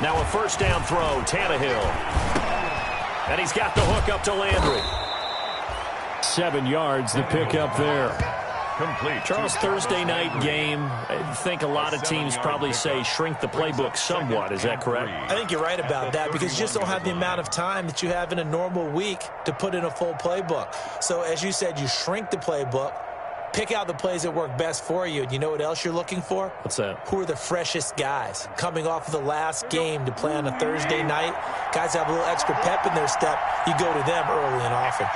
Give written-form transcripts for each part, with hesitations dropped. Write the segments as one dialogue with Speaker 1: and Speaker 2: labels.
Speaker 1: Now a first down throw, Tannehill. And he's got the hook up to Landry. 7 yards, the pickup there.
Speaker 2: Complete.
Speaker 1: Charles, Thursday night game, I think a lot of teams probably say shrink the playbook somewhat. Is that correct?
Speaker 3: I think you're right about that because you just don't have the amount of time that you have in a normal week to put in a full playbook. So as you said, you shrink the playbook, pick out the plays that work best for you. And you know what else you're looking for?
Speaker 1: What's that?
Speaker 3: Who are the freshest guys coming off of the last game to play on a Thursday night? Guys have a little extra pep in their step. You go to them early and often.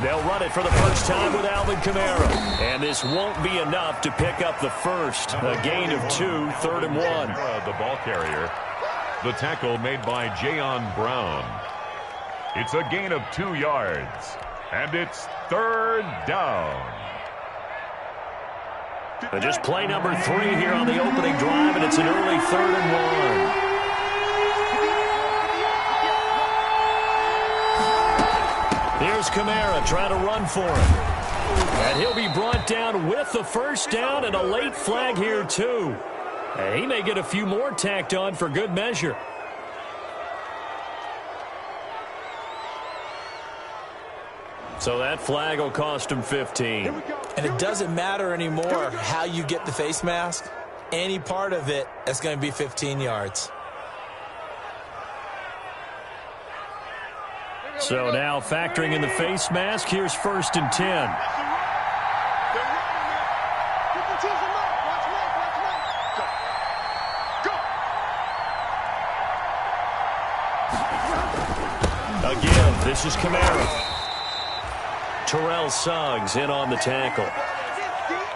Speaker 1: They'll run it for the first time with Alvin Kamara. And this won't be enough to pick up the first. A gain of 2, 3rd and 1.
Speaker 2: The ball carrier. The tackle made by Jayon Brown. It's a gain of 2 yards. And it's 3rd down.
Speaker 1: And just play number 3 here on the opening drive, and it's an early 3rd and 1. Here's Kamara trying to run for him. And he'll be brought down with the first down and a late flag here, too. And he may get a few more tacked on for good measure. So that flag will cost him 15.
Speaker 3: And it doesn't matter anymore how you get the face mask. Any part of it is going to be 15 yards.
Speaker 1: So now factoring in the face mask, here's 1st and 10. Again, this is Kamara. Terrell Suggs in on the tackle.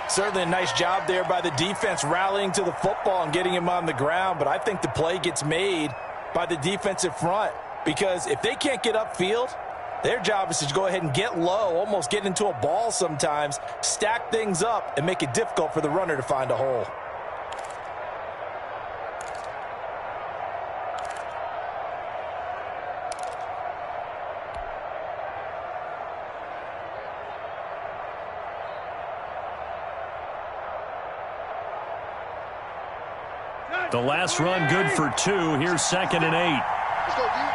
Speaker 3: Certainly a nice job there by the defense rallying to the football and getting him on the ground, but I think the play gets made by the defensive front. Because if they can't get upfield, their job is to go ahead and get low, almost get into a ball sometimes, stack things up, and make it difficult for the runner to find a hole.
Speaker 1: The last run good for 2. Here's 2nd and 8.
Speaker 4: Let's go, D.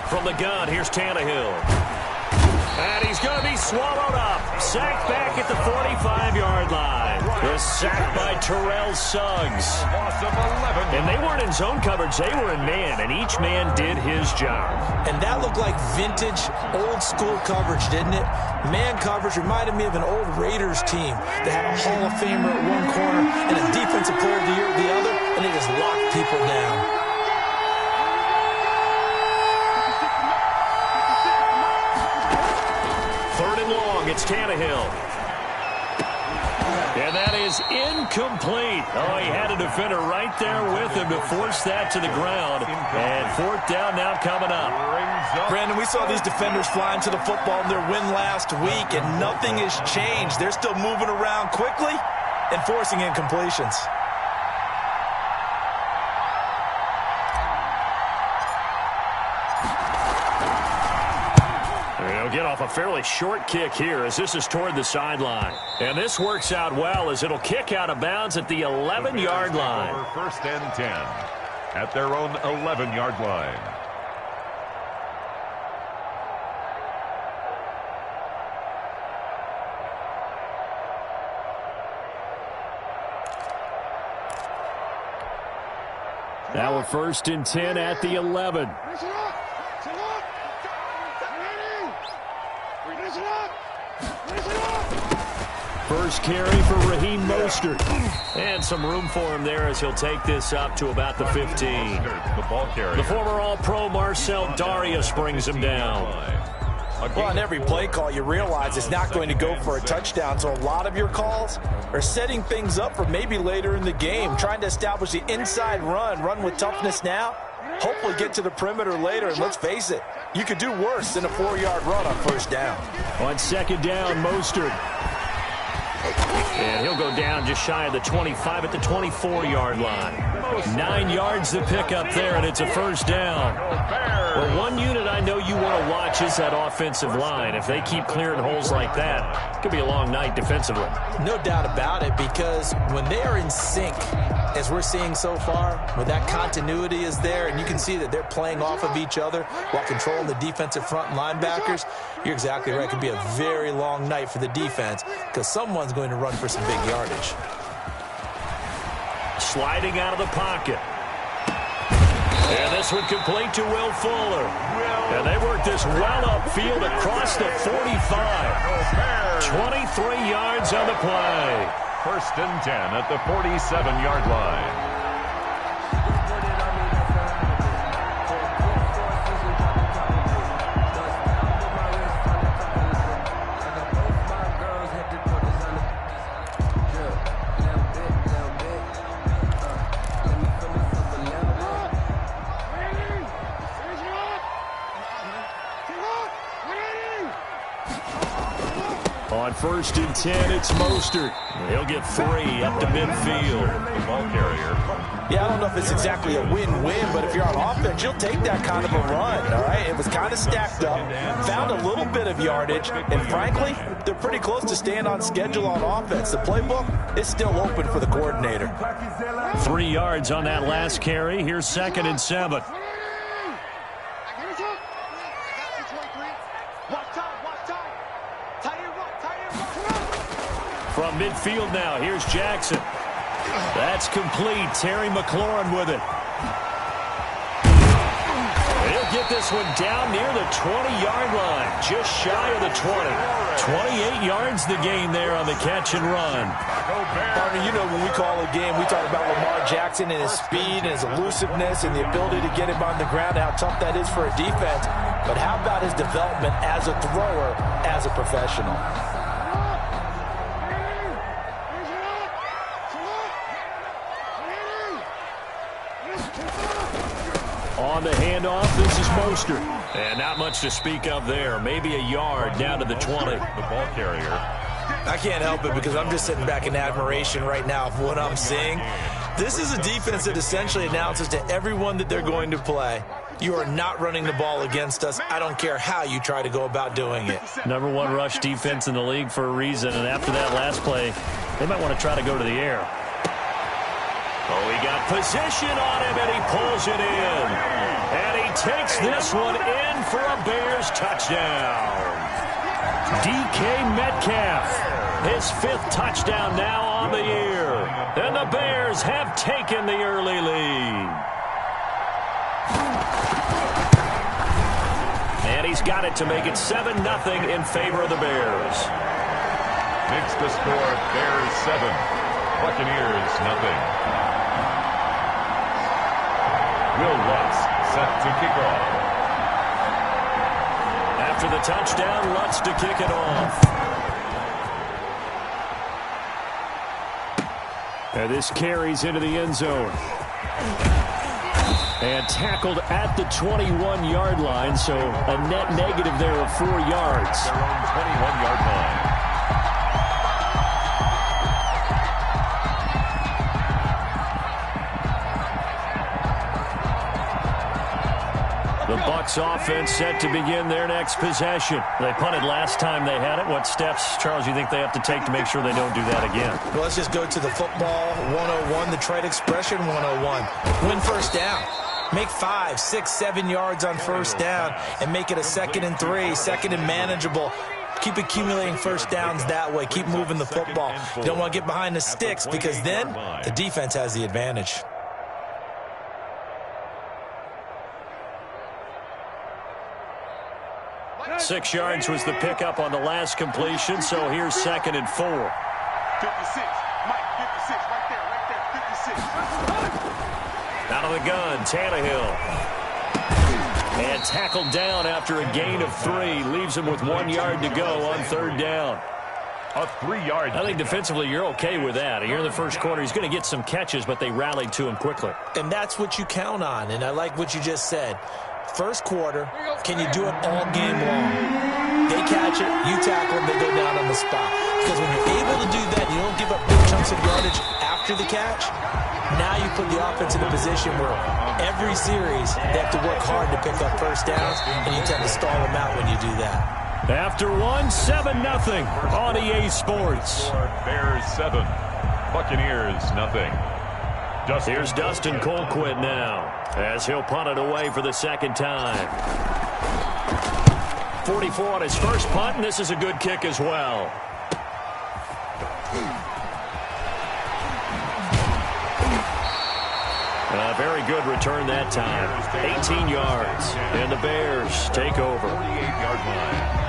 Speaker 1: From the gun, here's Tannehill. And he's going to be swallowed up. Sacked back at the 45-yard line. The sack by Terrell Suggs. And they weren't in zone coverage. They were in man, and each man did his job.
Speaker 3: And that looked like vintage, old-school coverage, didn't it? Man coverage reminded me of an old Raiders team that had a Hall of Famer at one corner and a Defensive Player of the Year at the other, and they just locked people down.
Speaker 1: It's Tannehill. And that is incomplete. Oh, he had a defender right there with him to force that to the ground. And 4th down now coming up.
Speaker 3: Brandon, we saw these defenders flying to the football in their win last week, and nothing has changed. They're still moving around quickly and forcing incompletions.
Speaker 1: Get off a fairly short kick here as this is toward the sideline. And this works out well as it'll kick out of bounds at the 11-yard line.
Speaker 2: 1st and 10 at their own 11-yard line.
Speaker 1: Now a 1st and 10 at the 11. First carry for Raheem Mostert. And some room for him there as he'll take this up to about the 15. The former All-Pro Marcel Darius brings him down.
Speaker 3: Well, on every play call, you realize it's not going to go for a touchdown. So a lot of your calls are setting things up for maybe later in the game, trying to establish the inside run with toughness now, hopefully get to the perimeter later. And let's face it, you could do worse than a 4-yard run on 1st down.
Speaker 1: On 2nd down, Mostert. And he'll go down just shy of the 25 at the 24-yard line. 9 yards to pick up there, and it's a first down. Well, one unit I know you want to watch is that offensive line. If they keep clearing holes like that, it could be a long night defensively.
Speaker 3: No doubt about it, because when they are in sync, as we're seeing so far, when that continuity is there, and you can see that they're playing off of each other while controlling the defensive front and linebackers, you're exactly right. It could be a very long night for the defense because someone's going to run for some big yardage.
Speaker 1: Sliding out of the pocket. And this one complete to Will Fuller. And they work this well upfield across the 45. 23 yards on the play.
Speaker 2: First and 10 at the 47-yard line.
Speaker 1: On first and 10, it's Mostert. He'll get 3 up to midfield.
Speaker 2: The ball carrier.
Speaker 3: Yeah, I don't know if it's exactly a win-win, but if you're on offense, you'll take that kind of a run, all right? It was kind of stacked up, found a little bit of yardage, and frankly, they're pretty close to staying on schedule on offense. The playbook is still open for the coordinator.
Speaker 1: 3 yards on that last carry. Here's 2nd and 7. From midfield now, here's Jackson. That's complete. Terry McLaurin with it. He'll get this one down near the 20-yard line, just shy of the 20. 28 yards the gain there on the catch and run.
Speaker 3: Partner, you know when we call a game, we talk about Lamar Jackson and his speed and his elusiveness and the ability to get him on the ground, how tough that is for a defense. But how about his development as a thrower, as a professional?
Speaker 1: On the handoff, this is Mostert. And not much to speak of there. Maybe a yard down to the 20.
Speaker 2: The ball carrier.
Speaker 3: I can't help it because I'm just sitting back in admiration right now of what I'm seeing. This is a defense that essentially announces to everyone that they're going to play, you are not running the ball against us. I don't care how you try to go about doing it.
Speaker 1: Number 1 rush defense in the league for a reason. And after that last play, they might want to try to go to the air. Oh, he got position on him, and he pulls it in. And he takes this one in for a Bears touchdown. DK Metcalf, his 5th touchdown now on the year. And the Bears have taken the early lead. And he's got it to make it 7-0 in favor of the Bears.
Speaker 2: Makes the score Bears 7, Buccaneers nothing. Will Lutz set to kick off.
Speaker 1: After the touchdown, Lutz to kick it off. And this carries into the end zone. And tackled at the 21-yard line, so a net negative there of 4 yards.
Speaker 2: Their own 21-yard line.
Speaker 1: The Bucs offense set to begin their next possession. They punted last time they had it. What steps, Charles, you think they have to take to make sure they don't do that again?
Speaker 3: Well, let's just go to the football 101, the trade expression 101. Win first down. Make 5, 6, 7 yards on first down and make it a 2nd and 3, 2nd and manageable. Keep accumulating first downs that way. Keep moving the football. You don't want to get behind the sticks because then the defense has the advantage.
Speaker 1: Six yards was the pickup on the last completion, so here's 2nd and 4.
Speaker 4: 56. Mike, 56. Right there. 56.
Speaker 1: Out of the gun, Tannehill. And tackled down after a gain of 3. Leaves him with 1 yard to go on 3rd down.
Speaker 2: A 3-yard.
Speaker 1: I think defensively you're okay with that. Here in the first quarter, he's going to get some catches, but they rallied to him quickly.
Speaker 3: And that's what you count on, and I like what you just said. First quarter, can you do it all game long? They catch it, you tackle them, they go down on the spot. Because when you're able to do that, you don't offensive yardage after the catch, now you put the offense in a position where every series they have to work hard to pick up first downs, and you tend to stall them out when you do that.
Speaker 1: After 7-0 on EA Sports.
Speaker 2: Bears 7, Buccaneers 0.
Speaker 1: Here's Dustin Colquitt now, as he'll punt it away for the second time. 44 on his first punt, and this is a good kick as well. A very good return that time. 18 yards, and the Bears take over.
Speaker 2: 48-yard line.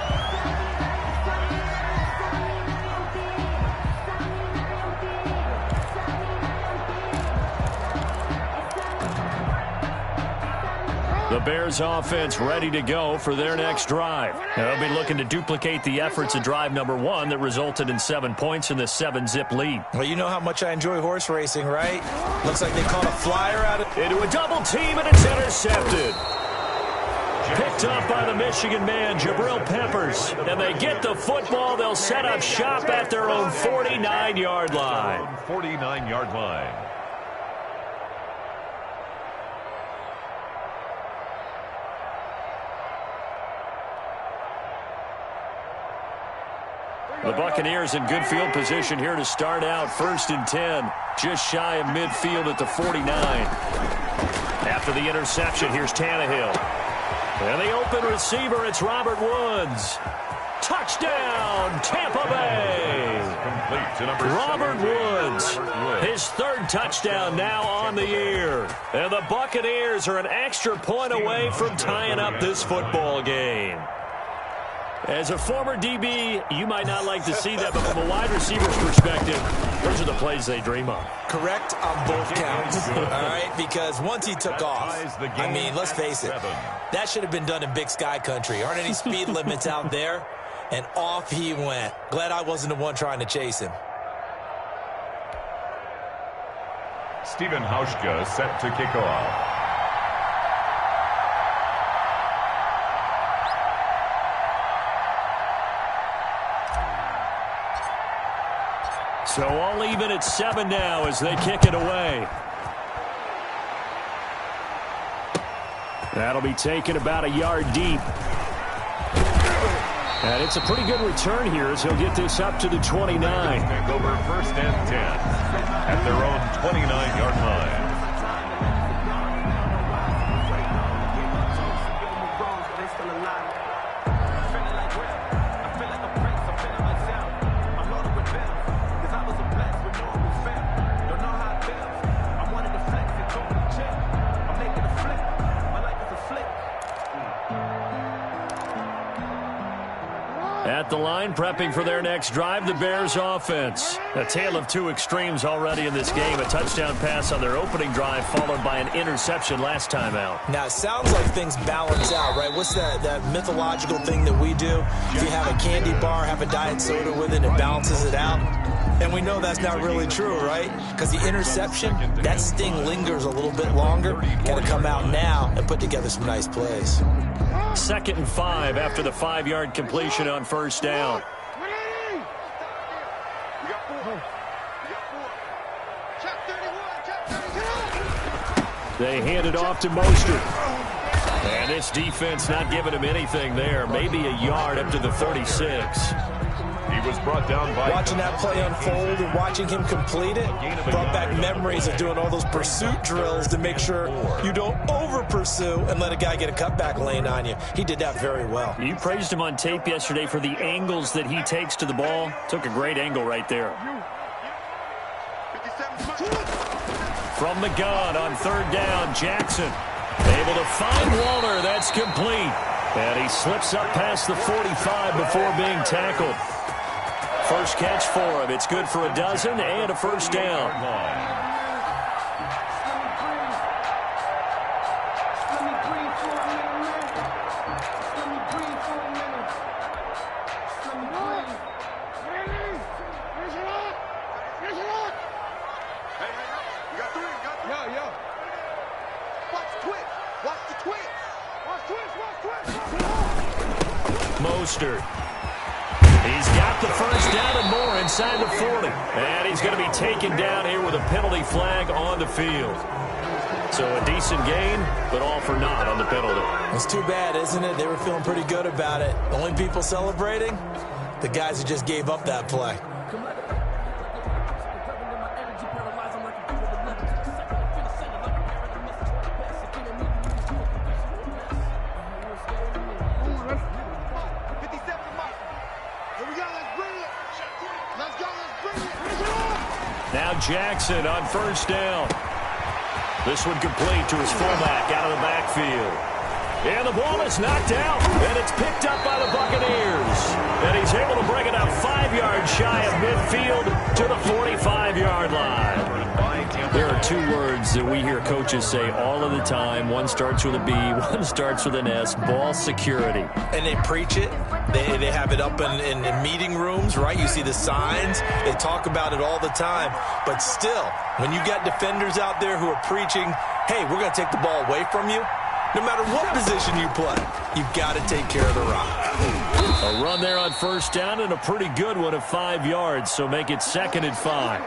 Speaker 1: The Bears offense ready to go for their next drive. They'll be looking to duplicate the efforts of drive number 1 that resulted in 7 points in the 7-zip lead.
Speaker 3: Well, you know how much I enjoy horse racing, right? Looks like they caught a flyer out of...
Speaker 1: Into a double team, and it's intercepted. Picked up by the Michigan man, Jabril Peppers. And they get the football. They'll set up shop at their own 49-yard line.
Speaker 2: 49-yard line.
Speaker 1: The Buccaneers in good field position here to start out 1st and 10. Just shy of midfield at the 49. After the interception, here's Tannehill. And the open receiver, it's Robert Woods. Touchdown, Tampa Bay.
Speaker 2: Complete to number
Speaker 1: Robert Woods, his 3rd touchdown now on the year. And the Buccaneers are an extra point away from tying up this football game. As a former DB, you might not like to see that, but from a wide receiver's perspective, those are the plays they dream of.
Speaker 3: Correct on both counts, all right? Because once he took off, I mean, let's face it, that should have been done in Big Sky country. Aren't any speed limits out there? And off he went. Glad I wasn't the one trying to chase him.
Speaker 2: Stephen Hauschka set to kick off.
Speaker 1: So all even at 7 now as they kick it away. That'll be taken about a yard deep. And it's a pretty good return here as he'll get this up to the 29.
Speaker 2: Take over 1st and 10 at their own 29-yard line.
Speaker 1: At the line, prepping for their next drive, the Bears offense. A tale of 2 extremes already in this game. A touchdown pass on their opening drive, followed by an interception last time out.
Speaker 3: Now, it sounds like things balance out, right? What's that mythological thing that we do? If you have a candy bar, have a diet soda with it, it balances it out. And we know that's not really true, right? Because the interception, that sting lingers a little bit longer. Got to come out now and put together some nice plays.
Speaker 1: 2nd and 5 after the 5-yard completion on 1st down. They hand it off to Mostert. And this defense not giving him anything there. Maybe a yard up to the 36.
Speaker 2: He was brought down by...
Speaker 3: Watching that play unfold and watching him complete it brought back memories of doing all those pursuit drills to make sure you don't over-pursue and let a guy get a cutback lane on you. He did that very well.
Speaker 1: You praised him on tape yesterday for the angles that he takes to the ball. Took a great angle right there. From the gun on 3rd down, Jackson able to find Walter. That's complete. And he slips up past the 45 before being tackled. First catch for him. It's good for a dozen and a 1st down. Mostert. He's got the first down and more inside the 40. And he's going to be taken down here with a penalty flag on the field. So a decent gain, but all for naught on the penalty.
Speaker 3: It's too bad, isn't it? They were feeling pretty good about it. The only people celebrating, the guys who just gave up that play.
Speaker 1: Now Jackson on first down. This one complete to his fullback out of the backfield. And the ball is knocked out, and it's picked up by the Buccaneers. And he's able to bring it up 5 yards shy of midfield to the 45-yard line. There are 2 words that we hear coaches say all of the time. One starts with a B, one starts with an S, ball security.
Speaker 3: And they preach it. They have it up in meeting rooms, right? You see the signs. They talk about it all the time. But still, when you got defenders out there who are preaching, hey, we're going to take the ball away from you, no matter what position you play, you've got to take care of the rock.
Speaker 1: A run there on first down and a pretty good one of 5 yards, so make it 2nd and 5.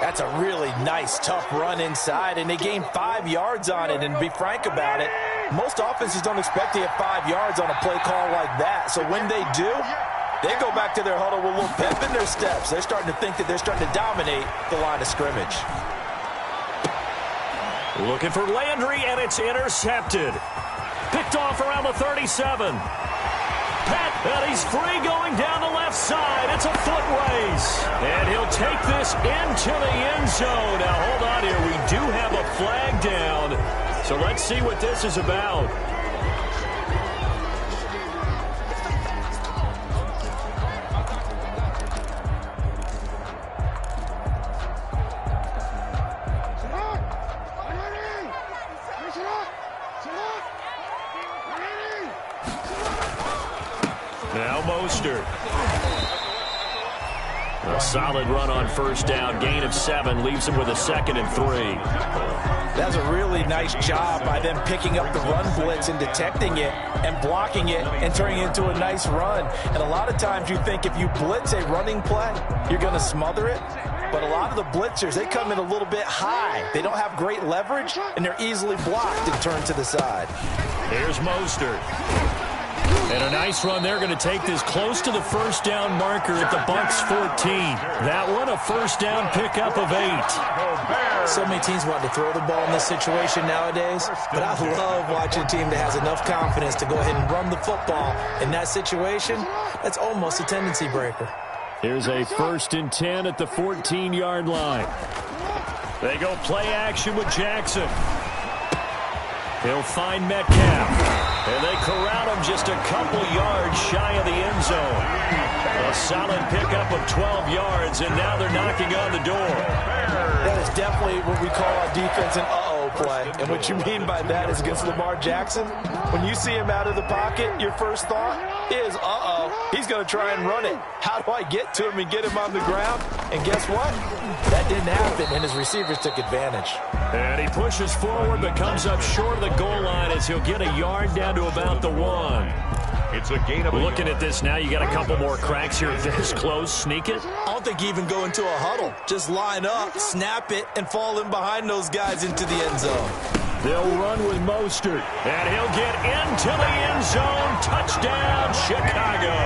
Speaker 3: That's a really nice, tough run inside, and they gained 5 yards on it. And to be frank about it, most offenses don't expect to get 5 yards on a play call like that. So when they do, they go back to their huddle with a little pep in their steps. They're starting to think that they're starting to dominate the line of scrimmage.
Speaker 1: Looking for Landry, and it's intercepted. Picked off around the 37. And he's free going down the left side. It's a foot race. And he'll take this into the end zone. Now, hold on here. We do have a flag down. So let's see what this is about. Now Mostert. A solid run on first down. Gain of 7 leaves him with a 2nd and 3.
Speaker 3: That's a really nice job by them picking up the run blitz and detecting it and blocking it and turning it into a nice run. And a lot of times you think if you blitz a running play, you're going to smother it. But a lot of the blitzers, they come in a little bit high. They don't have great leverage, and they're easily blocked and turned to the side.
Speaker 1: Here's Mostert. And a nice run. They're going to take this close to the first down marker at the Bucks 14. That one, a first down pickup of 8.
Speaker 3: So many teams want to throw the ball in this situation nowadays, but I love watching a team that has enough confidence to go ahead and run the football. In that situation, that's almost a tendency breaker.
Speaker 1: Here's a 1st and 10 at the 14-yard line. They go play action with Jackson. He'll find Metcalf. And they corral him just a couple yards shy of the end zone. A solid pickup of 12 yards, and now they're knocking on the door.
Speaker 3: That is definitely what we call a defense an uh-oh play. And what you mean by that is against Lamar Jackson, when you see him out of the pocket, your first thought is, uh-oh, he's going to try and run it. How do I get to him and get him on the ground? And guess what? That didn't happen, and his receivers took advantage.
Speaker 1: And he pushes forward but comes up short of the goal line as he'll get a yard down to about the 1.
Speaker 2: It's a gain of
Speaker 1: Looking at this now, you got a couple more cracks here. This close, sneak it.
Speaker 3: I don't think you even go into a huddle. Just line up, snap it, and fall in behind those guys into the end zone.
Speaker 1: They'll run with Mostert, and he'll get into the end zone. Touchdown, Chicago.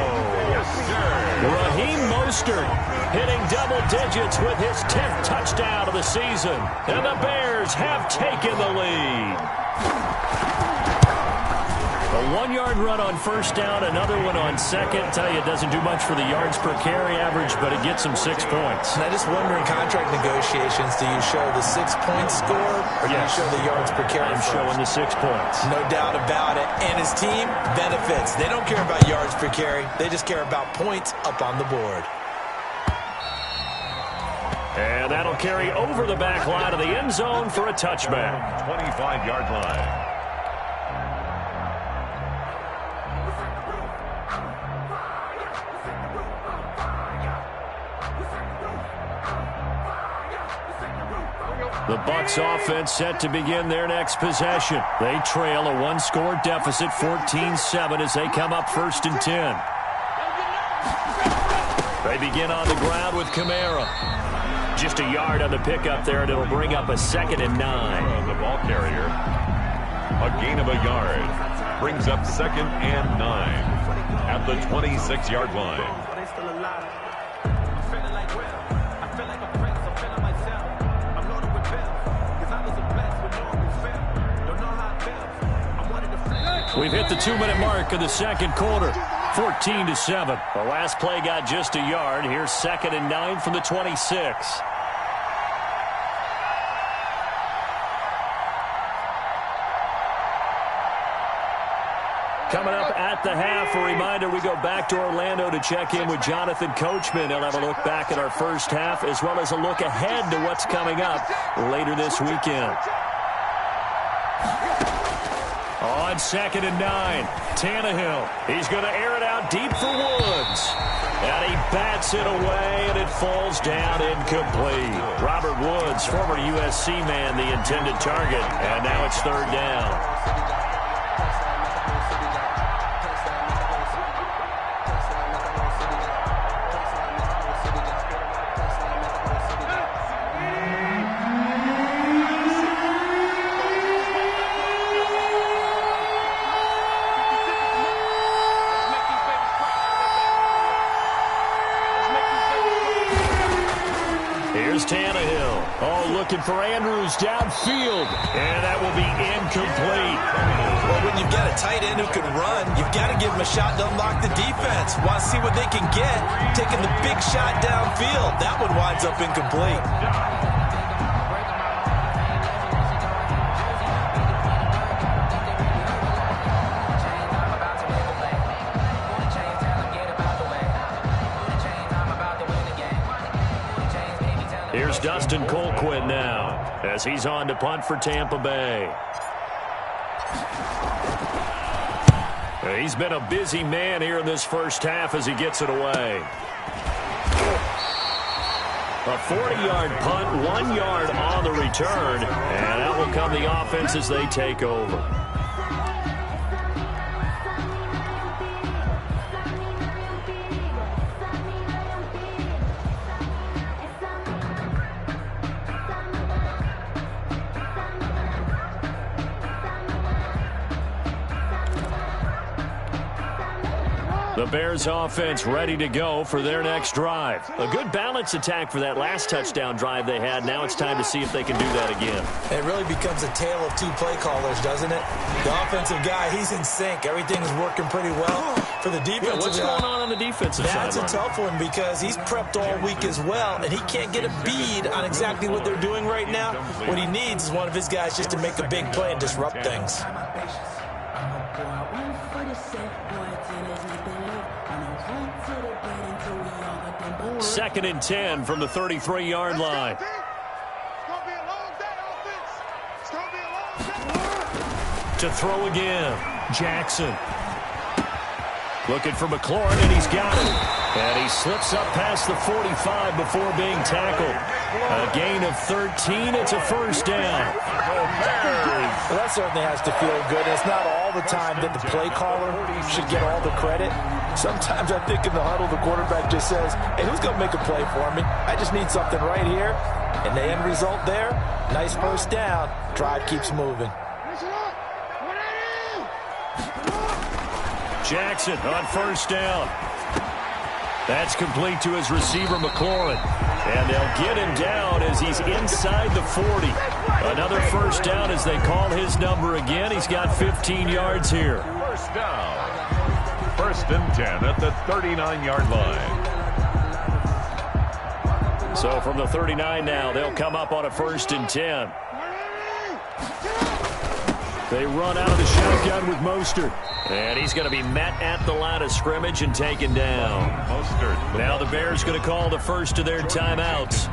Speaker 1: Raheem Mostert hitting double digits with his 10th touchdown of the season. And the Bears have taken the lead. A 1-yard run on first down, another one on second. Tell you, it doesn't do much for the yards per carry average, but it gets him 6 points.
Speaker 3: And I just wonder in contract negotiations, do you show the 6-point score or do you show the yards per carry?
Speaker 1: I'm showing the 6 points.
Speaker 3: No doubt about it. And his team benefits. They don't care about yards per carry. They just care about points up on the board.
Speaker 1: And that'll carry over the back line of the end zone for a touchback.
Speaker 2: 25-yard line. The Bucs offense set to begin their next possession. They trail a 1-score deficit, 14-7, as they come up 1st and 10.
Speaker 1: They begin on the ground with Kamara. Just a yard on the pickup there, and it'll bring up a 2nd and 9.
Speaker 2: The ball carrier. A gain of a yard. Brings up 2nd and 9 at the 26-yard line.
Speaker 1: We've hit the 2-minute mark of the second quarter. 14-7. The last play got just a yard. Here's 2nd and 9 from the 26. Coming up at the half, a reminder, we go back to Orlando to check in with Jonathan Coachman. He'll have a look back at our first half as well as a look ahead to what's coming up later this weekend. On 2nd and 9, Tannehill. He's going to air it out deep for Woods. And he bats it away, and it falls down incomplete. Robert Woods, former USC man, the intended target. And now it's 3rd down. Tannehill. Oh, looking for Andrews downfield. And that will be incomplete.
Speaker 3: Well, when you've got a tight end who can run, you've got to give him a shot to unlock the defense. Want to see what they can get. Taking the big shot downfield. That one winds up incomplete.
Speaker 1: Here's Dustin Colquitt now as he's on to punt for Tampa Bay. He's been a busy man here in this first half as he gets it away. A 40-yard punt, 1 yard on the return, and out will come the offense as they take over. The Bears offense ready to go for their next drive. A good balanced attack for that last touchdown drive they had. Now it's time to see if they can do that again.
Speaker 3: It really becomes a tale of 2 play callers, doesn't it? The offensive guy, he's in sync. Everything's working pretty well. For the defensive
Speaker 1: guy, what's going on the defensive side?
Speaker 3: That's a tough one because he's prepped all week as well, and he can't get a bead on exactly what they're doing right now. What he needs is one of his guys just to make a big play and disrupt things.
Speaker 1: 2nd and 10 from the 33-yard line. To throw again, Jackson. Looking for McLaurin, and he's got it. And he slips up past the 45 before being tackled. A gain of 13. It's a 1st down.
Speaker 3: Well, that certainly has to feel good. It's not all the time that the play caller should get all the credit. Sometimes I think in the huddle, the quarterback just says, hey, who's going to make a play for me? I just need something right here. And the end result there, nice 1st down. Drive keeps moving.
Speaker 1: Jackson on 1st down. That's complete to his receiver, McLaurin. And they'll get him down as he's inside the 40. Another 1st down as they call his number again. He's got 15 yards here.
Speaker 2: 1st down. 1st and 10 at the 39-yard line.
Speaker 1: So from the 39 now, they'll come up on a 1st and 10. They run out of the shotgun with Mostert. And he's going to be met at the line of scrimmage and taken down. Now the Bears going to call the first of their timeouts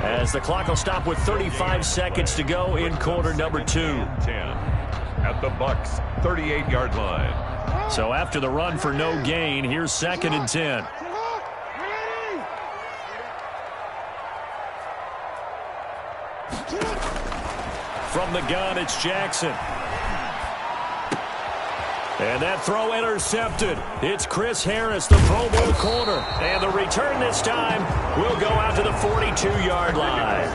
Speaker 1: as the clock will stop with 35 seconds to go in quarter number 2.
Speaker 2: 10 at the Bucs 38-yard line.
Speaker 1: So after the run for no gain, here's 2nd and 10. From the gun, it's Jackson. And that throw intercepted. It's Chris Harris, the Pro Bowl corner. And the return this time will go out to the 42-yard line.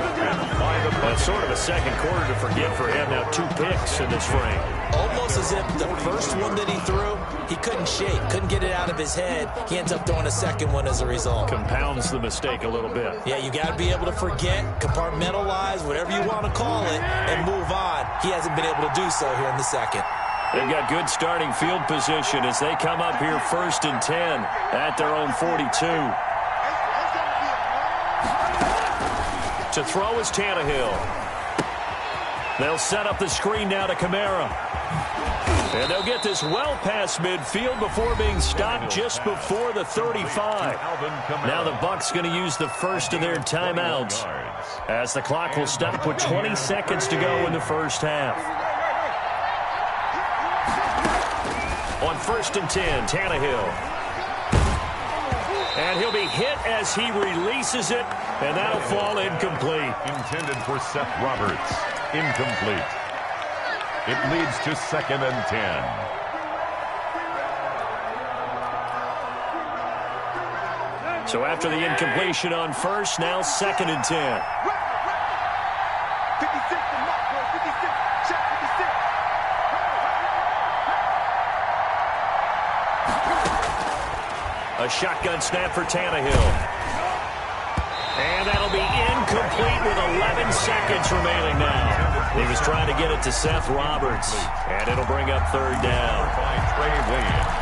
Speaker 1: That's sort of a second quarter to forget for him. Now 2 picks in this frame.
Speaker 3: Almost as if the first one that he threw, he couldn't shake, couldn't get it out of his head. He ends up throwing a second one as a result.
Speaker 1: Compounds the mistake a little bit.
Speaker 3: Yeah, you got to be able to forget, compartmentalize, whatever you want to call it, and move on. He hasn't been able to do so here in the second.
Speaker 1: They've got good starting field position as they come up here 1st and 10 at their own 42. To throw is Tannehill. They'll set up the screen now to Kamara. And they'll get this well past midfield before being stopped just before the 35. Now the Bucs going to use the first of their timeouts as the clock will stop with 20 seconds to go in the first half. On 1st and 10, Tannehill. And he'll be hit as he releases it, and that'll fall incomplete.
Speaker 2: Intended for Seth Roberts. Incomplete. It leads to 2nd and 10.
Speaker 1: So after the incompletion on 1st, now 2nd and 10.
Speaker 4: 56 to Mark, bro. 56. Check 56.
Speaker 1: A shotgun snap for Tannehill. And that'll be incomplete with 11 seconds remaining now. He was trying to get it to Seth Roberts. And it'll bring up 3rd down.
Speaker 2: By Trey Williams.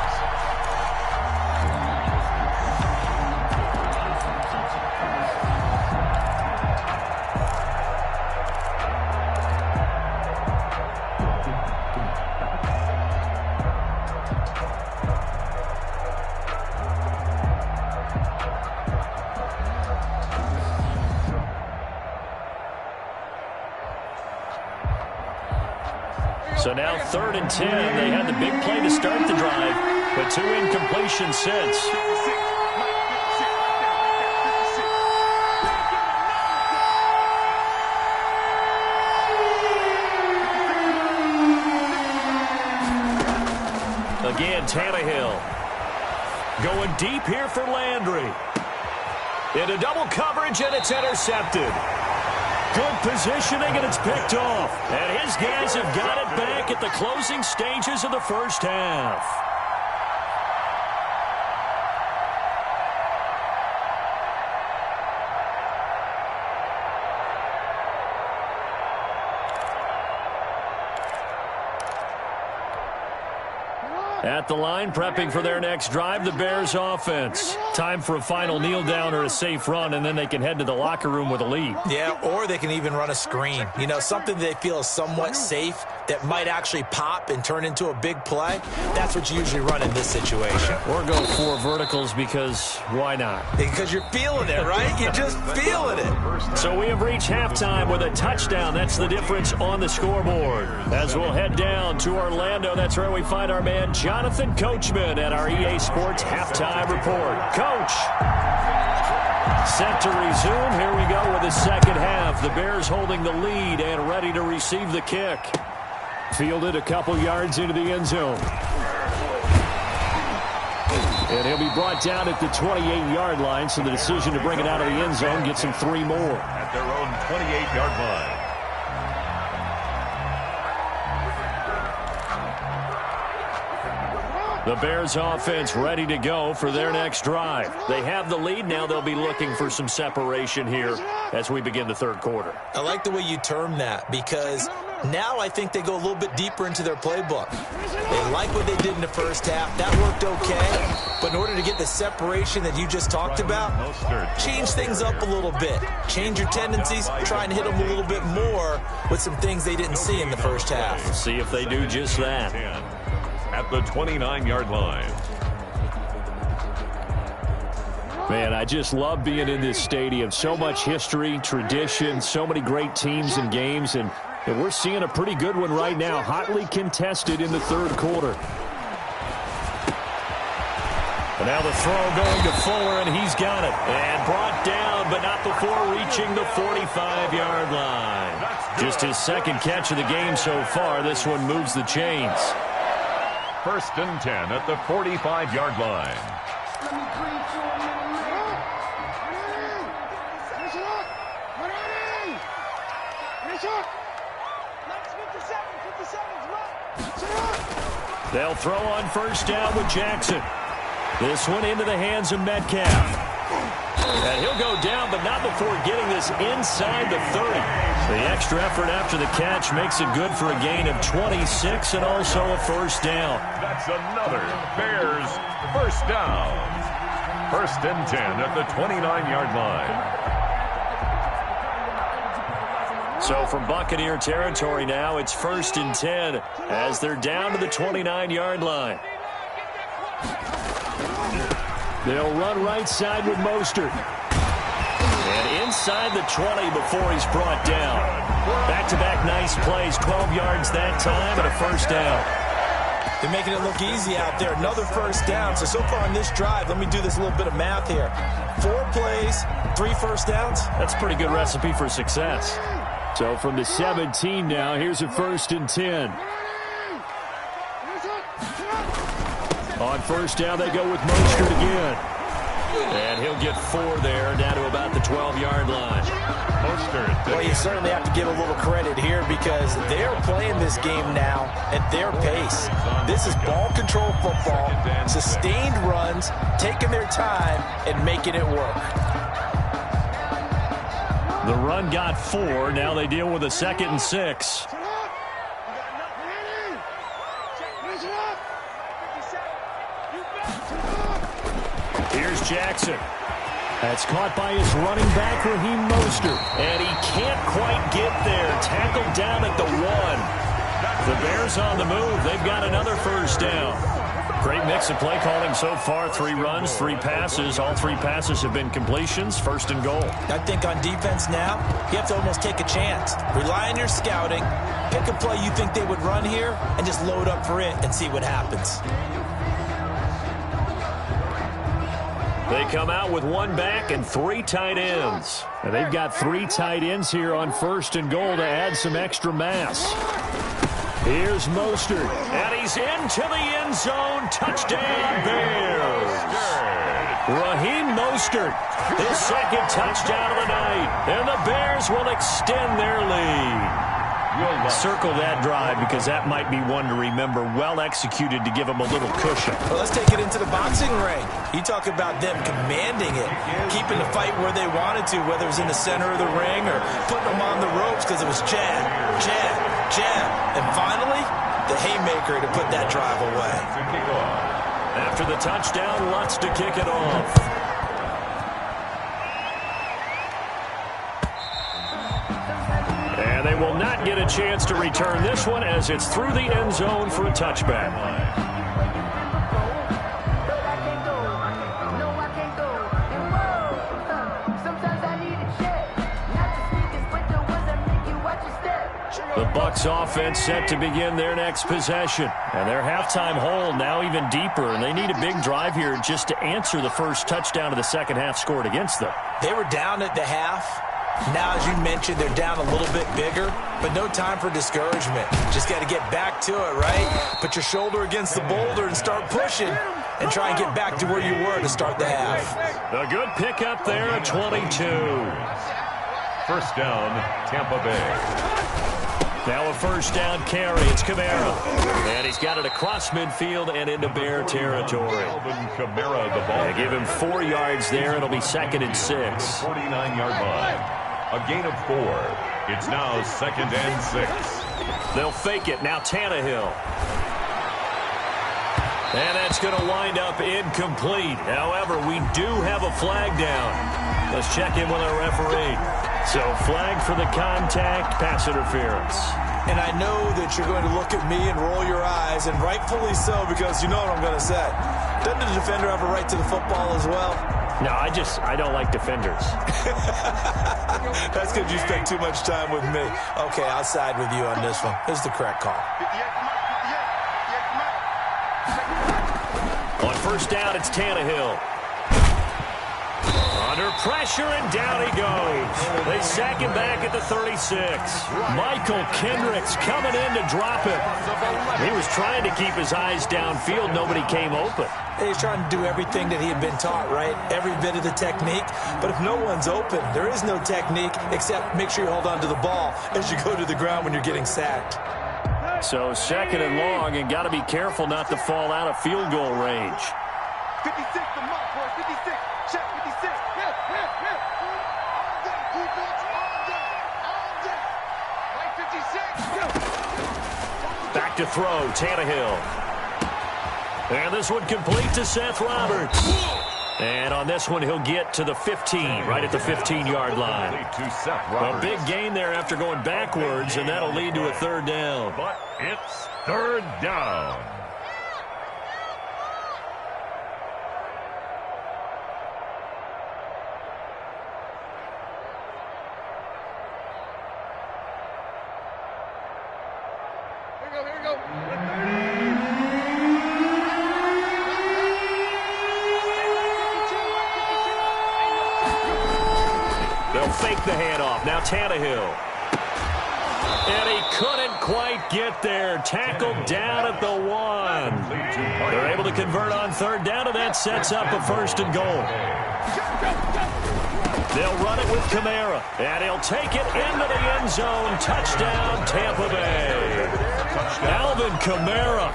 Speaker 1: So now 3rd and 10. They had the big play to start the drive, but 2 incompletions since.
Speaker 4: 56. Mike, 56. Right there. 56.
Speaker 1: Again, Tannehill. Going deep here for Landry. Into double coverage, and it's intercepted. Good positioning, and it's picked off. And his guys have got it back at the closing stages of the first half. At the line, prepping for their next drive, the Bears offense. Time for a final kneel down or a safe run, and then they can head to the locker room with a lead.
Speaker 3: Yeah, or they can even run a screen. You know, something they feel is somewhat safe that might actually pop and turn into a big play. That's what you usually run in this situation.
Speaker 1: Or go 4 verticals because why not?
Speaker 3: Because you're feeling it, right? You're just feeling it.
Speaker 1: So we have reached halftime with a touchdown. That's the difference on the scoreboard. As we'll head down to Orlando, that's where we find our man Jonathan Coachman at our EA Sports Halftime Report. Coach, set to resume. Here we go with the second half. The Bears holding the lead and ready to receive the kick. Fielded a couple yards into the end zone. And he'll be brought down at the 28-yard line, so the decision to bring it out of the end zone gets him 3 more.
Speaker 2: At their own 28-yard line.
Speaker 1: The Bears offense ready to go for their next drive. They have the lead. Now they'll be looking for some separation here as we begin the third quarter.
Speaker 3: I like the way you term that because now I think they go a little bit deeper into their playbook. They like what they did in the first half. That worked okay. But in order to get the separation that you just talked about, change things up a little bit. Change your tendencies. Try and hit them a little bit more with some things they didn't see in the first half.
Speaker 1: See if they do just that.
Speaker 2: At the 29-yard line.
Speaker 1: Man, I just love being in this stadium. So much history, tradition, so many great teams and games, and we're seeing a pretty good one right now, hotly contested in the third quarter. And now the throw going to Fuller, and he's got it. And brought down, but not before reaching the 45-yard line. Just his second catch of the game so far. This one moves the chains.
Speaker 2: first and 10 at the 45-yard line.
Speaker 1: They'll throw on first down with Jackson. This one into the hands of Metcalf. And he'll go down, but not before getting this inside the 30. The extra effort after the catch makes it good for a gain of 26 and also a first down.
Speaker 2: That's another Bears first down. First and 10 at the 29-yard line.
Speaker 1: So from Buccaneer territory now, it's first and 10 as they're down to the 29-yard line. They'll run right side with Mostert. And inside the 20 before he's brought down. Back-to-back nice plays, 12 yards that time and a first down.
Speaker 3: They're making it look easy out there. Another first down. So far on this drive, let me do this little bit of math here. 4 plays, 3 first downs.
Speaker 1: That's a pretty good recipe for success. So from the 17 now, here's a first and 10. On first down, they go with Mostert again. And he'll get 4 there, down to about the 12-yard line.
Speaker 2: Mostert.
Speaker 3: Well, you certainly have to give a little credit here because they're playing this game now at their pace. This is ball control football, sustained runs, taking their time, and making it work.
Speaker 1: The run got 4. Now they deal with a 2nd and 6. Here's Jackson. That's caught by his running back, Raheem Mostert. And he can't quite get there. Tackled down at the 1. The Bears on the move. They've got another first down. Great mix of play calling so far. 3 runs, 3 passes. All 3 passes have been completions. First and goal.
Speaker 3: I think on defense now, you have to almost take a chance. Rely on your scouting. Pick a play you think they would run here and just load up for it and see what happens.
Speaker 1: They come out with 1 back and 3 tight ends. And they've got 3 tight ends here on first and goal to add some extra mass. Here's Mostert, and he's into the end zone. Touchdown, Bears. Raheem Mostert, his 2nd touchdown of the night. And the Bears will extend their lead. Circle that drive because that might be one to remember. Well executed to give them a little cushion.
Speaker 3: Well, let's take it into the boxing ring. You talk about them commanding it, keeping the fight where they wanted to, whether it was in the center of the ring or putting them on the ropes because it was jab, jab, jab. And finally, the haymaker to put that drive away.
Speaker 1: After the touchdown, Lutz to kick it off. And they will not get a chance to return this one as it's through the end zone for a touchback. The Bucs offense set to begin their next possession. And their halftime hole now even deeper. And they need a big drive here just to answer the first touchdown of the second half scored against them.
Speaker 3: They were down at the half. Now, as you mentioned, they're down a little bit bigger, but no time for discouragement. Just got to get back to it, right? Put your shoulder against the boulder and start pushing and try and get back to where you were to start the half.
Speaker 1: A good pickup there at 22.
Speaker 2: First down, Tampa Bay.
Speaker 1: Now a first down carry. It's Kamara. And he's got it across midfield and into Bear territory.
Speaker 2: Alvin Kamara, the ball.
Speaker 1: They give him 4 yards there. It'll be 2nd and 6.
Speaker 2: 49-yard line. A gain of 4. It's now 2nd and 6.
Speaker 1: They'll fake it. Now Tannehill. And that's going to wind up incomplete. However, we do have a flag down. Let's check in with our referee. So flag for the contact, pass interference.
Speaker 3: And I know that you're going to look at me and roll your eyes, and rightfully so, because you know what I'm going to say. Doesn't the defender have a right to the football as well?
Speaker 1: No, I don't like defenders.
Speaker 3: That's because you spent too much time with me. Okay, I'll side with you on this one. This is the correct call.
Speaker 1: On first down, it's Tannehill. On Under pressure, and down he goes. They sack him back at the 36. Michael Kendricks coming in to drop him. He was trying to keep his eyes downfield. Nobody came open.
Speaker 3: He's trying to do everything that he had been taught, right? Every bit of the technique. But if no one's open, there is no technique except make sure you hold on to the ball as you go to the ground when you're getting sacked.
Speaker 1: So second and long, and got to be careful not to fall out of field goal range.
Speaker 4: 56, the mark, boys. 56. Check 56. Hit. All day, defense. All day. Right 56.
Speaker 1: Back to throw, Tannehill. And this one complete to Seth Roberts. And on this one, he'll get to the 15, right at the 15-yard line. A big gain there after going backwards, and that'll lead to a third down.
Speaker 2: But it's third down.
Speaker 4: Here we go.
Speaker 1: They'll fake the handoff. Now Tannehill. And he couldn't quite get there. Tackled down at the 1. They're able to convert on third down, and that sets up a first and goal. They'll run it with Kamara, and he'll take it into the end zone. Touchdown, Tampa Bay. Alvin Kamara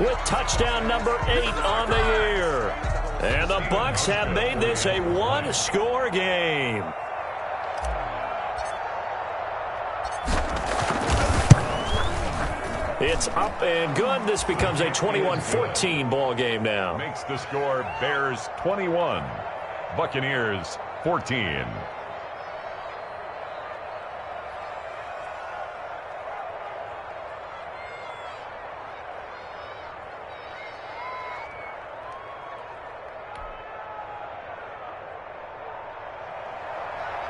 Speaker 1: with touchdown number 8 on the year. And the Bucs have made this a one-score game. It's up and good. This becomes a 21-14 ball game now.
Speaker 2: Makes the score Bears 21, Buccaneers 14.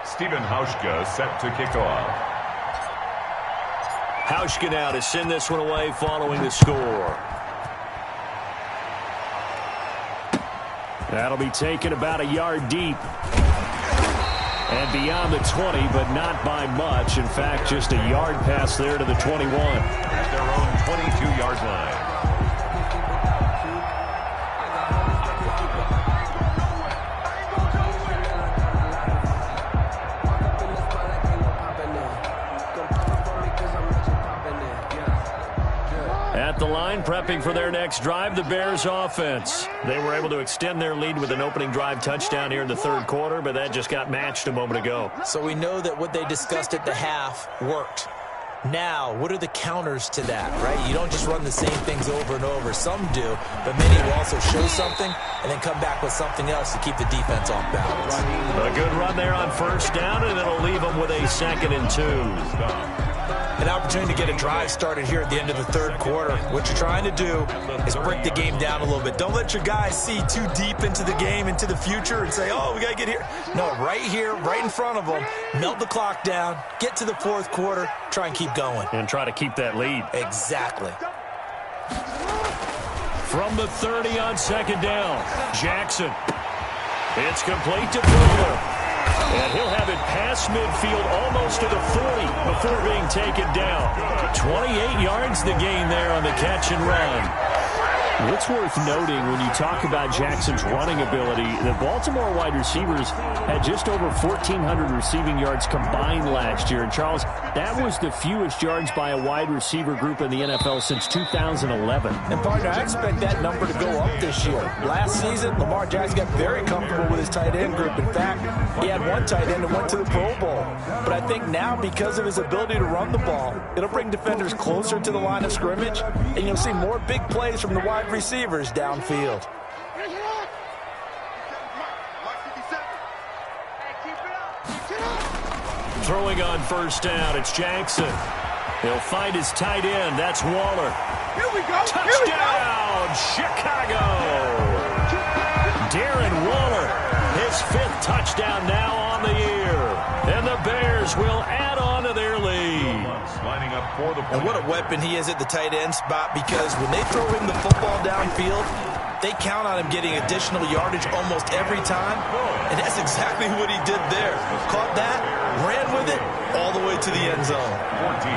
Speaker 2: Stephen Hauschka set to kick off.
Speaker 1: Hauschka now to send this one away following the score. That'll be taken about a yard deep. And beyond the 20, but not by much. In fact, just a yard pass there to the 21.
Speaker 2: At their own 22-yard line.
Speaker 1: At the line, prepping for their next drive, the Bears offense. They were able to extend their lead with an opening drive touchdown here in the third quarter, but that just got matched a moment ago.
Speaker 3: So we know that what they discussed at the half worked. Now, what are the counters to that, right? You don't just run the same things over and over. Some do, but many will also show something and then come back with something else to keep the defense off balance.
Speaker 1: A good run there on first down, and it'll leave them with a 2nd and 2.
Speaker 3: An opportunity to get a drive started here at the end of the third quarter. What you're trying to do is break the game down a little bit. Don't let your guys see too deep into the game, into the future, and say, oh, we got to get here. No, right here, right in front of them, melt the clock down, get to the fourth quarter, try and keep going.
Speaker 1: And try to keep that lead.
Speaker 3: Exactly.
Speaker 1: From the 30 on second down, Jackson. It's complete to Fuller. And he'll have it past midfield almost to the 40 before being taken down. 28 yards the gain there on the catch and run. What's worth noting when you talk about Jackson's running ability, the Baltimore wide receivers had just over 1,400 receiving yards combined last year. And, Charles, that was the fewest yards by a wide receiver group in the NFL since 2011.
Speaker 3: And, partner, I expect that number to go up this year. Last season, Lamar Jackson got very comfortable with his tight end group. In fact, he had one tight end that went to the Pro Bowl. But I think now, because of his ability to run the ball, it'll bring defenders closer to the line of scrimmage, and you'll see more big plays from the wide receivers downfield.
Speaker 1: Throwing on first down, it's Jackson. He'll find his tight end. That's Waller.
Speaker 4: Here we go.
Speaker 1: Touchdown, Chicago. Darren Waller, his 5th touchdown now on the year. And the Bears will add on to their lead.
Speaker 2: Lining up for the point.
Speaker 3: And what a weapon he is at the tight end spot, because when they throw him the football downfield, they count on him getting additional yardage almost every time. And that's exactly what he did there. Caught that, ran with it, all the way to the end zone.
Speaker 2: 14.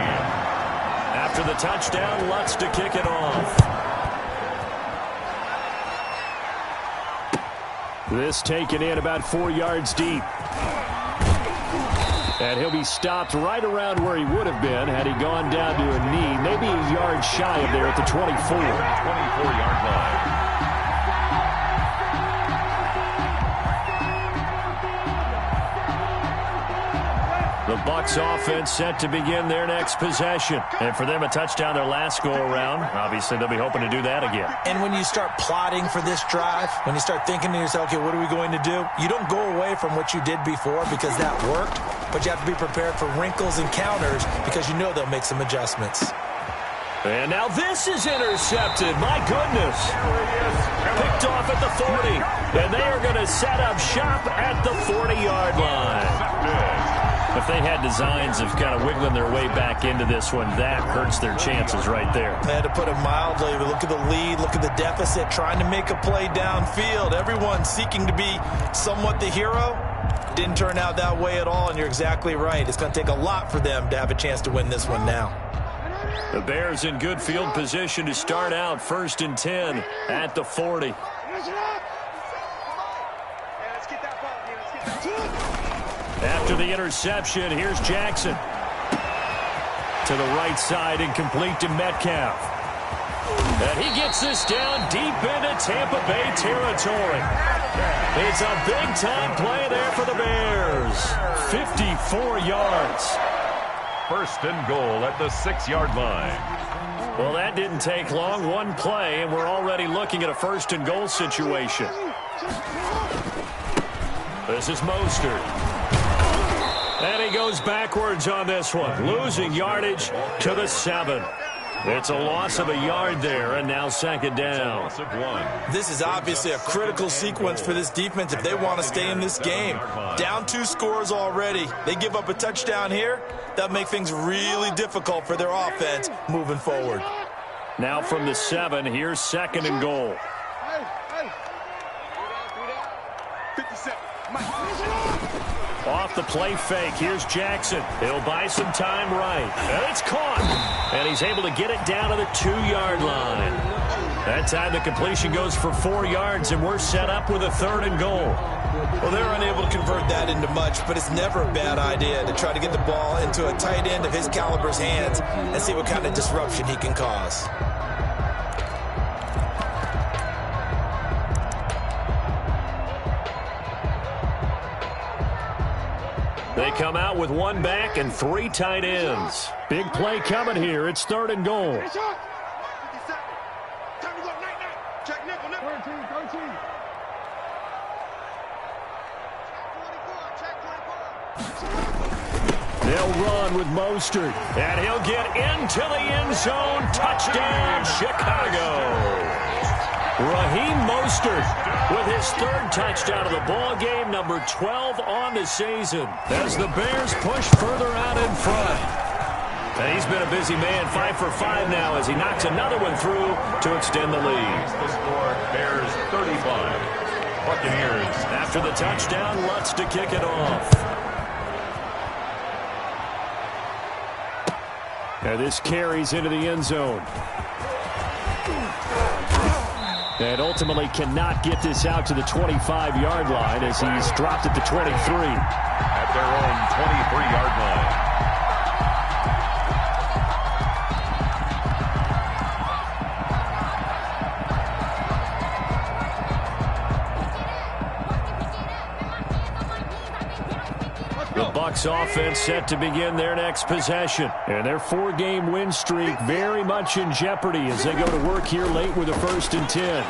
Speaker 1: After the touchdown, Lutz to kick it off. This taken in about 4 yards deep. And he'll be stopped right around where he would have been had he gone down to a knee, maybe a yard shy of there at the 24.
Speaker 2: 24-yard line.
Speaker 1: The Bucs offense set to begin their next possession. And for them, a touchdown their last go-around. Obviously, they'll be hoping to do that again.
Speaker 3: And when you start plotting for this drive, when you start thinking to yourself, okay, what are we going to do? You don't go away from what you did before because that worked, but you have to be prepared for wrinkles and counters because you know they'll make some adjustments.
Speaker 1: And now this is intercepted. My goodness. Picked off at the 40. And they are going to set up shop at the 40-yard line. If they had designs of kind of wiggling their way back into this one, that hurts their chances right there.
Speaker 3: They had to put it mildly. Look at the lead, look at the deficit, trying to make a play downfield. Everyone seeking to be somewhat the hero. Didn't turn out that way at all, and you're exactly right. It's going to take a lot for them to have a chance to win this one now.
Speaker 1: The Bears in good field position to start out 1st and 10 at the 40. After the interception, here's Jackson. To the right side, incomplete to Metcalf. And he gets this down deep into Tampa Bay territory. It's a big-time play there for the Bears. 54 yards.
Speaker 2: 1st and goal at the 6-yard line.
Speaker 1: Well, that didn't take long. One play, and we're already looking at a 1st and goal situation. This is Mostert. And he goes backwards on this one, losing yardage to the 7. It's a loss of a yard there, and now 2nd down.
Speaker 3: This is obviously a critical sequence for this defense if they want to stay in this game. Down 2 scores already. They give up a touchdown here. That'll make things really difficult for their offense moving forward.
Speaker 1: Now from the 7, here's 2nd and goal. Off the play fake, here's Jackson. He'll buy some time right. And it's caught. And he's able to get it down to the 2-yard line. That time the completion goes for 4 yards, and we're set up with a 3rd and goal.
Speaker 3: Well, they're unable to convert that into much, but it's never a bad idea to try to get the ball into a tight end of his caliber's hands and see what kind of disruption he can cause.
Speaker 1: They come out with 1 back and 3 tight ends. Big play coming here. It's 3rd and goal. They'll run with Mostert, and he'll get into the end zone. Touchdown, Chicago. Raheem Mostert with his 3rd touchdown of the ball game, number 12 on the season, as the Bears push further out in front. And he's been a busy man, 5 for 5 now, as he knocks another one through to extend the lead.
Speaker 2: The score, Bears 35, Buccaneers.
Speaker 1: After the touchdown, Lutz to kick it off. And this carries into the end zone. And ultimately cannot get this out to the 25-yard line as he's dropped at the 23.
Speaker 2: At their own 23-yard line.
Speaker 1: The Bucs offense set to begin their next possession. And their 4-game win streak very much in jeopardy as they go to work here late with a 1st and 10.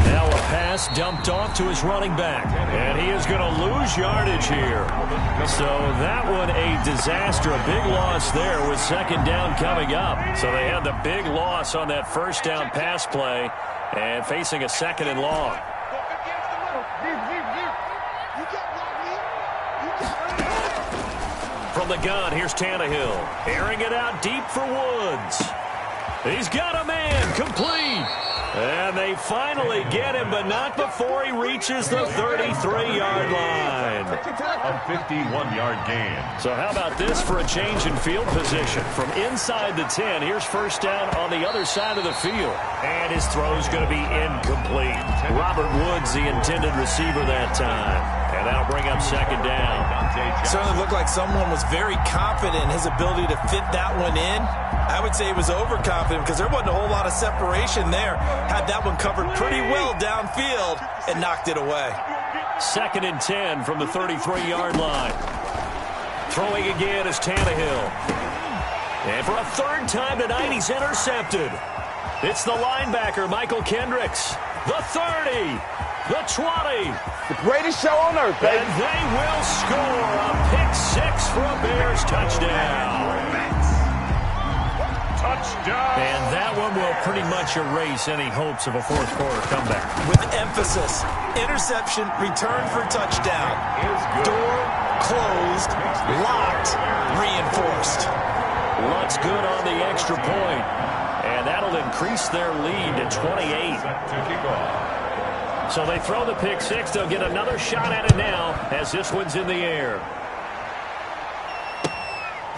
Speaker 1: Now a pass dumped off to his running back. And he is going to lose yardage here. So that one a disaster. A big loss there with 2nd down coming up. So they had the big loss on that 1st down pass play and facing a 2nd and long. From the gun, here's Tannehill. Airing it out deep for Woods. He's got a man, complete. And they finally get him, but not before he reaches the 33-yard line.
Speaker 2: A 51-yard gain.
Speaker 1: So how about this for a change in field position? From inside the 10, here's first down on the other side of the field. And his throw's going to be incomplete. Robert Woods, the intended receiver that time. And that'll bring up second down.
Speaker 3: Certainly looked like someone was very confident in his ability to fit that one in. I would say he was overconfident because there wasn't a whole lot of separation there. Had that one covered pretty well downfield and knocked it away.
Speaker 1: Second and 10 from the 33-yard line. Throwing again is Tannehill. And for a third time tonight, he's intercepted. It's the linebacker, Michael Kendricks. The 30, the 20.
Speaker 4: The greatest show on earth, baby.
Speaker 1: And they will score a pick-6 for a Bears touchdown.
Speaker 2: Touchdown.
Speaker 1: And that one will pretty much erase any hopes of a fourth-quarter comeback.
Speaker 3: With emphasis, interception, return for touchdown. Door closed, locked, reinforced.
Speaker 1: Looks good on the extra point. And that'll increase their lead to 28. So they throw the pick-6. They'll get another shot at it now as this one's in the air.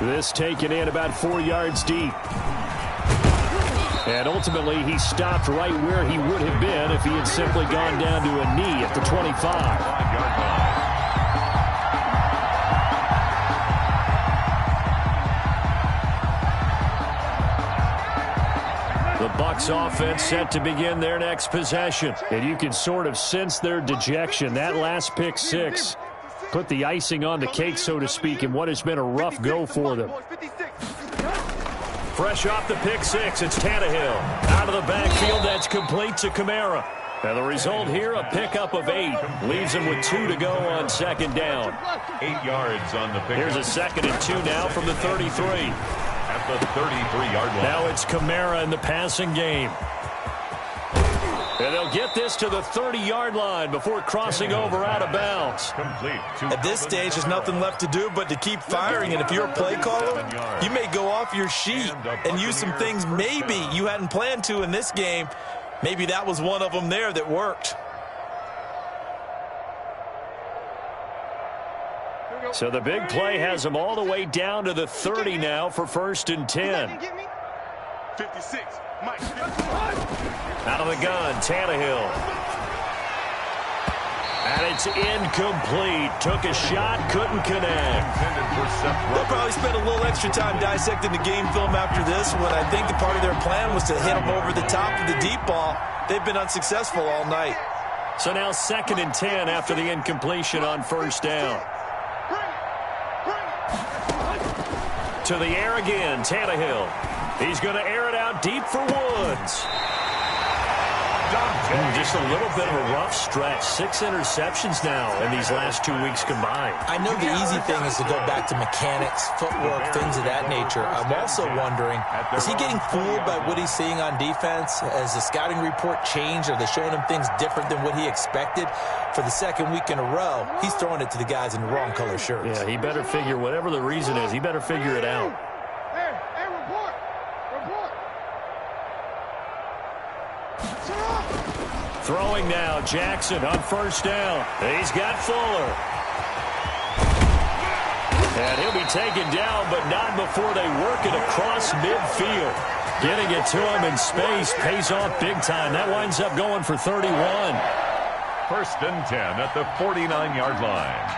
Speaker 1: This taken in about 4 yards deep. And ultimately, he stopped right where he would have been if he had simply gone down to a knee at the 25. The Bucs offense set to begin their next possession. And you can sort of sense their dejection. That last pick-6 put the icing on the cake, so to speak, in what has been a rough go for them. Fresh off the pick-6, it's Tannehill. Out of the backfield, that's complete to Kamara. And the result here, a pickup of 8. Leaves him with 2 to go on second down.
Speaker 2: 8 yards on the pickup.
Speaker 1: Here's a 2nd and 2 now from the 33.
Speaker 2: At the 33-yard line.
Speaker 1: Now it's Kamara in the passing game. And they'll get this to the 30-yard line before crossing over out of bounds.
Speaker 2: Complete.
Speaker 3: At this stage, there's nothing left to do but to keep firing. And if you're a play caller, you may go off your sheet and use some things maybe you hadn't planned to in this game. Maybe that was one of them there that worked.
Speaker 1: So the big play has them all the way down to the 30 now for 1st and 10.
Speaker 4: 56. Mike.
Speaker 1: Out of the gun, Tannehill. And it's incomplete. Took a shot, couldn't connect.
Speaker 3: They'll probably spend a little extra time dissecting the game film after this one. I think the part of their plan was to hit them over the top of the deep ball. They've been unsuccessful all night.
Speaker 1: So now 2nd and 10 after the incompletion on 1st down. To the air again, Tannehill. He's going to air it out deep for Woods. Just a little bit of a rough stretch. 6 interceptions now in these last 2 weeks combined.
Speaker 3: I know the easy thing is to go back to mechanics, footwork, things of that nature. I'm also wondering, is he getting fooled by what he's seeing on defense? Has the scouting report changed? Are they showing him things different than what he expected? For the 2nd week in a row, he's throwing it to the guys in the wrong color shirts.
Speaker 1: Yeah, he better figure, whatever the reason is, he better figure it out.
Speaker 4: Hey, report.
Speaker 1: Throwing now, Jackson on 1st down. He's got Fuller. And he'll be taken down, but not before they work it across midfield. Getting it to him in space pays off big time. That winds up going for 31.
Speaker 2: 1st and 10 at the 49-yard line.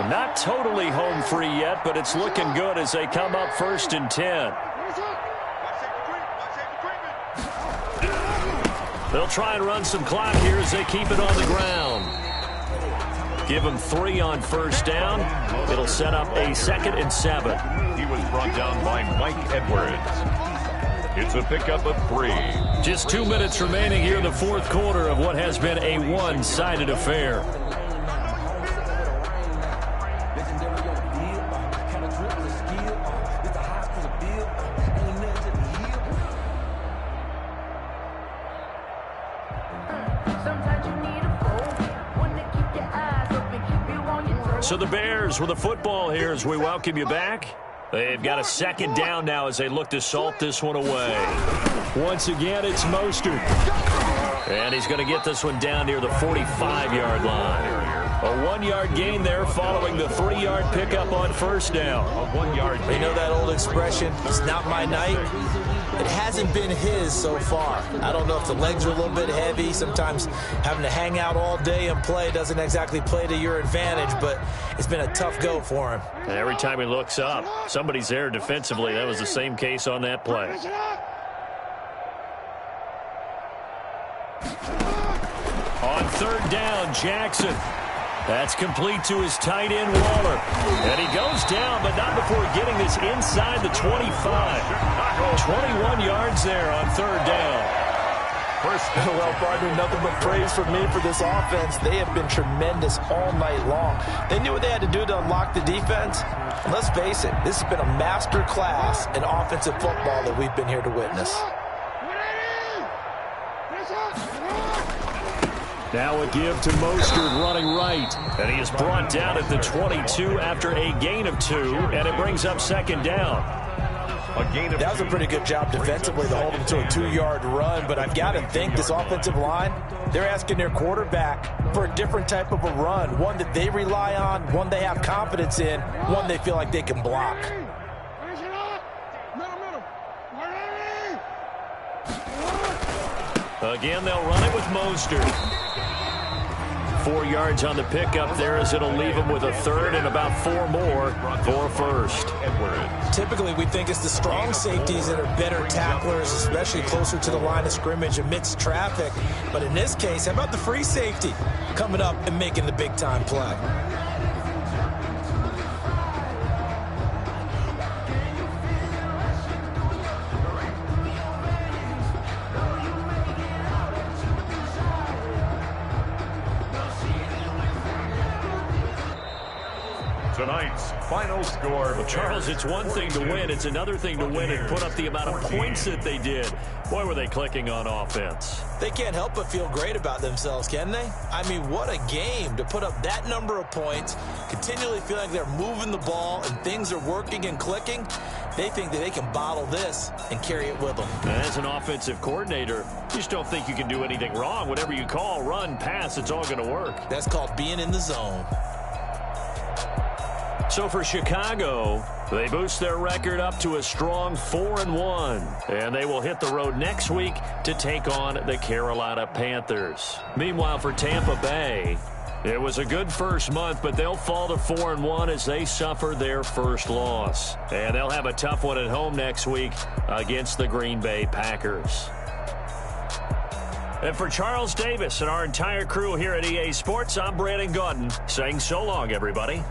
Speaker 1: Not totally home free yet, but it's looking good as they come up 1st and 10. They'll try and run some clock here as they keep it on the ground. Give them 3 on 1st down. It'll set up a 2nd and 7.
Speaker 2: He was brought down by Mike Edwards. It's a pickup of 3.
Speaker 1: Just 2 minutes remaining here in the 4th quarter of what has been a one-sided affair. So the Bears with the football here as we welcome you back. They've got a second down now as they look to salt this one away. Once again, it's Mostert. And he's going to get this one down near the 45-yard line. A 1-yard gain there following the 3-yard pickup on first down.
Speaker 3: A 1-yard gain. You know that old expression, it's not my night? It hasn't been his so far. I don't know if the legs are a little bit heavy. Sometimes having to hang out all day and play doesn't exactly play to your advantage, but it's been a tough go for him.
Speaker 1: And every time he looks up, somebody's there defensively. That was the same case on that play. On third down, Jackson. That's complete to his tight end, Waller. And he goes down, but not before getting this inside the 25. 21 yards there on third down.
Speaker 3: Well, partner, nothing but praise from me for this offense. They have been tremendous all night long. They knew what they had to do to unlock the defense. And let's face it, this has been a master class in offensive football that we've been here to witness.
Speaker 1: Now a give to Mostert running right. And he is brought down at the 22 after a gain of 2. And it brings up second down.
Speaker 3: That was a pretty good job defensively to hold him to a 2-yard run. But I've got to think this offensive line, they're asking their quarterback for a different type of a run. One that they rely on, one they have confidence in, one they feel like they can block.
Speaker 1: Again, they'll run it with Mostert. 4 yards on the pickup there as it'll leave him with a third and about 4 more for first.
Speaker 3: Typically, we think it's the strong safeties that are better tacklers, especially closer to the line of scrimmage amidst traffic. But in this case, how about the free safety coming up and making the big-time play?
Speaker 2: Tonight's final score.
Speaker 1: Well, Charles, it's one thing to win. It's another thing to win and put up the amount of points that they did. Boy, were they clicking on offense.
Speaker 3: They can't help but feel great about themselves, can they? I mean, what a game to put up that number of points, continually feel like they're moving the ball and things are working and clicking. They think that they can bottle this and carry it with them.
Speaker 1: As an offensive coordinator, you just don't think you can do anything wrong. Whatever you call, run, pass, it's all going to work.
Speaker 3: That's called being in the zone.
Speaker 1: So for Chicago, they boost their record up to a strong 4-1. And they will hit the road next week to take on the Carolina Panthers. Meanwhile, for Tampa Bay, it was a good first month, but they'll fall to 4-1 as they suffer their first loss. And they'll have a tough one at home next week against the Green Bay Packers. And for Charles Davis and our entire crew here at EA Sports, I'm Brandon Gaudin saying so long, everybody.